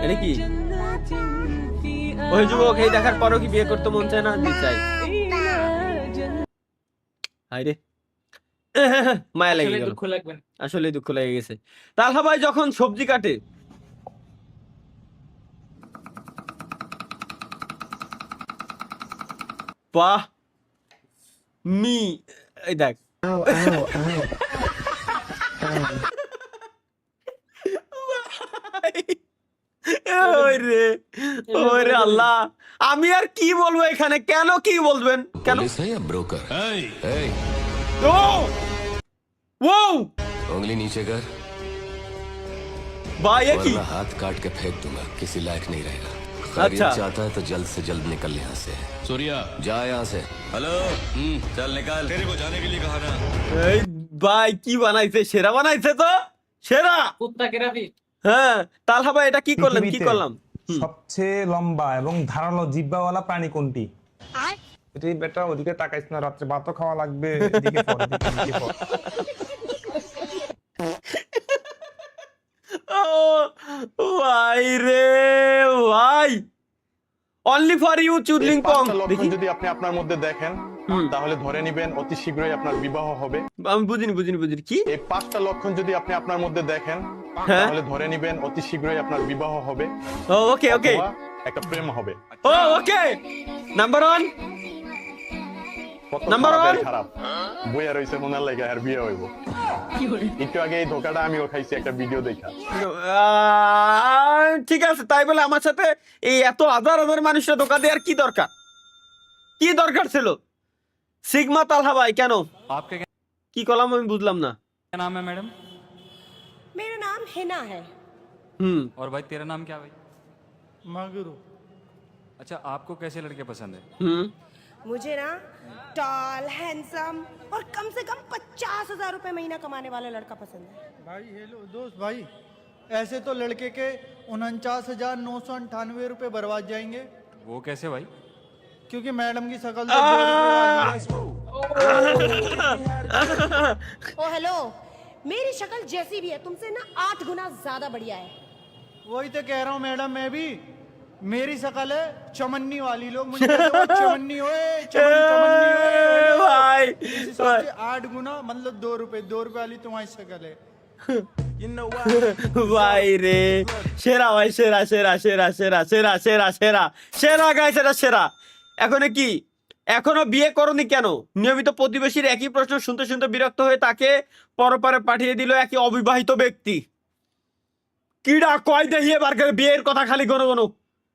এটা কি ওই যুবক এই দেখার পরও কি বিয়ে করতে মন চায় না? চাই। হায়রে মায়া লেগে গেল, আসলে দুঃখ লেগে গেছে। তালহা ভাই যখন সবজি কাটে বাহ মি এই দেখ ওরে ওরে আল্লাহ, আমি আর কি বলবো এখানে? কেন কি বলবেন? কেন ब्रोकर ও ও उंगली नीचे कर ভাই এ কি? वरना हाथ काट के फेंक दूंगा, किसी लायक नहीं रहेगा। खैरियत चाहता है तो जल्द से जल्द निकल यहाँ से। सूर्या जा यहाँ से। हेलो चल निकाल, तेरे को जाने के लिए कहा ना। এই ভাই কি বানাইছে? সেরা বানাইছে তো, সেরা কুত্তা কেরাফি। হ্যাঁ তালহা ভাই এটা কি করলেন? কি করলাম? সবচেয়ে লম্বা এবং ধারালো জিহ্বাওয়ালা প্রাণী কোনটি? এটাই বেটা, ওদিকে তাকাইছ না, রাত্রে ভাতও খাওয়া লাগবে, এদিকে পড়, এদিকে পড়। ও ভাই রে ভাই, অনলি ফর ইউ চুদলিং পং। দেখি যদি আপনি আপনার মধ্যে দেখেন তাহলে ধরে নেবেন অতি শীঘ্রই আপনার বিবাহ হবে। আমি বুঝিনি কি এই 5টা লক্ষণ যদি আপনি আপনার মধ্যে দেখেন তাহলে ধরে নেবেন অতি শীঘ্রই আপনার বিবাহ হবে। ওকে ওকে, অথবা একটা প্রেম হবে। ও ওকে, নাম্বার 1 কত নাম্বার খারাপ, 1 এর খারাপ বইয়া রইছে মনের লাগে আর বিয়ে হইব। একটু আগে এই ধোকাটা আমিও খাইছি একটা ভিডিও দেখা। ঠিক আছে, তাই বলে আমার সাথে এই এত হাজার হাজার মানুষের ধোকা দেওয়ার কি দরকার? কি দরকার ছিল? সিগমা তালহা ভাই কেন आपका কি কলাম আমি বুঝলাম না। क्या नाम है मैडम? मेरा नाम हिना है। और भाई तेरा नाम क्या भाई? মাগুরু। अच्छा, आपको कैसे लड़के पसंद है? मुझे ना टॉल, हैंडसम और कम से कम 50,000 रुपए महीना कमाने वाला लड़का पसंद है। भाई हेलो दोस्त भाई, ऐसे तो लड़के के 49,998 रुपए बर्बाद जाएंगे, वो कैसे भाई? क्योंकि मैडम की शकल ओ हेलो, मेरी शक्ल जैसी भी है तुमसे ना 8 गुना ज्यादा बढ़िया है। वही तो कह रहा हूँ मैडम, मैं भी मेरी शकल है चमन्नी वाली, लोग मुझे कहते हैं, "वो चमन्नी ओए चमन्नी ओए ভাই सबसे 8 गुना मतलब 2 रुपए वाली तुम्हारी शक्ल है। ভাই রে সেরা ভাই, সেরা সেরা সেরা সেরা সেরা সেরা সেরা সেরা গাইস, এটা সেরা। এখনো কি এখনো বিয়ে করনি কেন? নিয়মিত প্রতিবেশীর একই প্রশ্ন শুনতে শুনতে বিরক্ত হয়ে তাকে পরপারে পাঠিয়ে দিল একই অবিবাহিত ব্যক্তি। কিডা কয় দেখিয়ে বার করে বিয়ের কথা খালি গনো গনো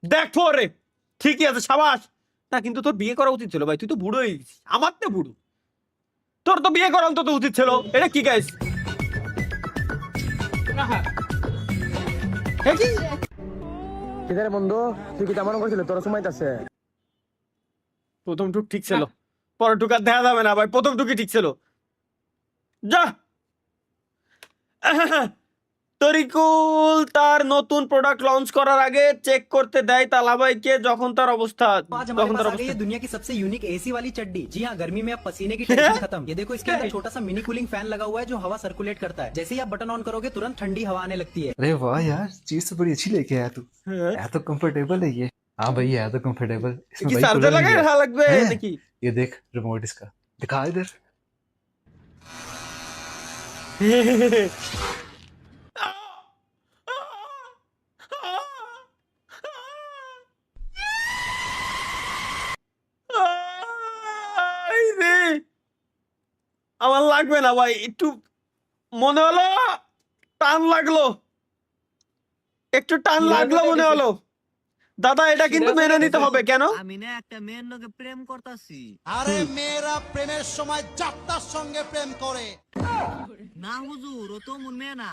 দেখো রে। ঠিকই আছে, সাবাস। না কিন্তু তোর বিয়ে করা উচিত ছিল ভাই, তুই তো বুড়ো হয়ে গেছিস, আমার তো বুড়ো, তোর তো বিয়ে করা অন্তত উচিত ছিল। এটা কি গাইস? প্রথম টুক ঠিক ছিল, পরের টুক আর দেখা যাবে না ভাই, প্রথম টুকি ঠিক ছিল। যা তরিকুল তার নতুন প্রোডাক্ট লঞ্চ করার আগে চেক করতে দেয় তালহা ভাইকে যখন তার অবস্থা ये दुनिया की सबसे यूनिक एसी वाली चड्डी। जी हाँ, गर्मी में अब पसीने की टेंशन खत्म। ये देखो, इसके अंदर छोटा सा मिनी कूलिंग फैन लगा हुआ है जो हवा सर्कुलेट करता है। जैसे ही आप बटन ऑन करोगे तुरंत ठंडी हवा आने लगती है। अरे वाह यार, चीज तो बड़ी अच्छी लेके आया तू। है तो कंफर्टेबल है ये। हाँ भाई है तो कंफर्टेबल। इसमें भाई চার্জার कूलर লাগাই भी है। রাখা লাগবে নাকি? ये देख रिमोट इसका, दिखा इधर। আমার লাগবে না ভাই, একটু মনে হলো টান লাগলো, একটু টান লাগলো মনে হলো। দাদা এটা কিন্তু মেনে নিতে হবে। কেন? আমি না একটা মেয়ের লগে প্রেম করতাছি। আরে মেয়েরা প্রেমের সময় যাত্রার সঙ্গে প্রেম করে না হুজুর, ও তো মন মেয়ে না।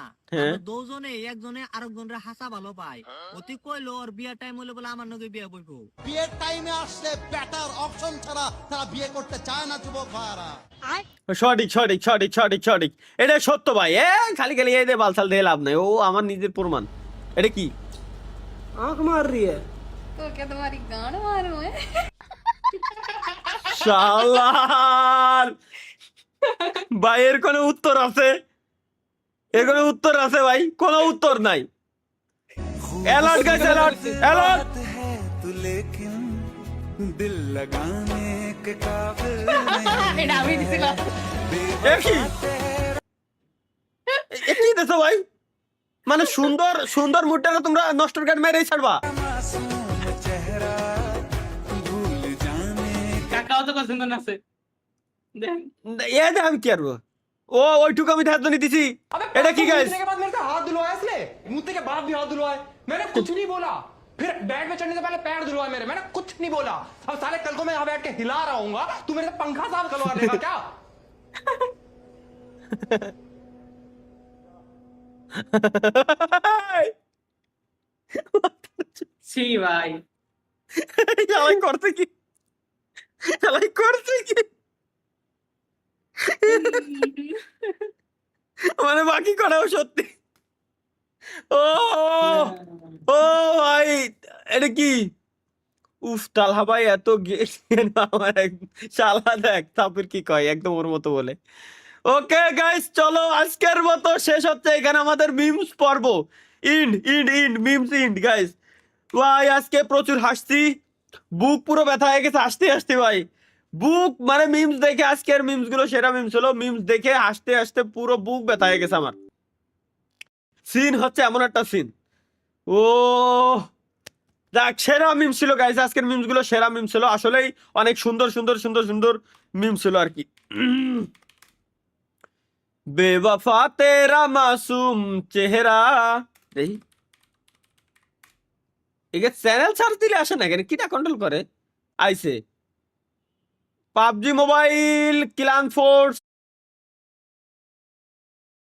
দুজনে একজনে আরেকজনের হাসা ভালো পায়। অতি কইলো ওর বিয়ার টাইম হলে বলে আমার লগে বিয়ে বইবো। বিয়ের টাইমে আসলে বেটার অপশন ছাড়া তারা বিয়ে করতে চায় না যুবক ভাইরা। সঠিক সঠিক সঠিক সঠিক সঠিক, এটা সত্য ভাই। খালি খালি এই বালসাল দিয়ে লাভ নাই, ও আমার নিজের প্রমাণ। এটা কি आंख मार रही है तो क्या तुम्हारी गांड मारूं मैं? শালার ভাই, এর কোনো উত্তর আছে? এর কোনো উত্তর আছে ভাই? কোনো উত্তর নাই। Alert guys, alert, alert. কি দেখো ভাই, মানে সুন্দর সুন্দর মুডটা তোমরা নষ্টর গান মেরেই ছাড়বা। কাকাও তো পছন্দ না আছে এ দে আমি কি করবো, ও ওইটুকু আমি ধার নিতেছি। এটা কি গাইস, हाथ धुलवाया इसने मुद्दे के बाद भी हाथ धुलवाए मैंने कुछ नहीं बोला फिर बैट में चढ़ने से पहले पैर धुलवाए मेरे मैंने कुछ नहीं बोला अब साले कल को मैं यहाँ बैठ के हिला रहा हूँ तू मेरे से पंखा साफ करवा देगा क्या ছি ভাই জ্বালাই করছে কি, জ্বালাই করছে কি, মানে বাকি করাও সত্যি। ও ও ভাই এটা কি, উফ তালহা ভাই এত আমার শালা দেখ তারপর কি কয় একদম ওর মতো বলে। ওকে গাইস চলো আজকের মতো শেষ হচ্ছে এখানে আমাদের মিমস পর্ব। ইন্ড ইন্ড ইন্ড মিমস ইন্ড গাইস। ভাই আজকে প্রচুর হাসছি, বুক পুরো ব্যথা হয়ে গেছে হাসতে হাসতে ভাই। বুক মানে মিমস দেখে আজকের মিমস গুলো সেরা মিমস হলো, মিমস দেখে হাসতে হাসতে পুরো বুক ব্যথা হয়ে গেছে আমার। সিন হচ্ছে এমন একটা সিন, ও দেখ সেরা মিমস ছিল গাইস, আজকের মিমস গুলো সেরা মিমস ছিল, আসলেই অনেক সুন্দর সুন্দর সুন্দর সুন্দর মিমস ছিল আর কি। বেওয়াফা তেরা মাসুম চেহারা, দেখি একে চ্যানেল ছাড় দিলে আসে না কেন, কিটা কন্ট্রোল করে আইছে। PUBG mobile, clan force,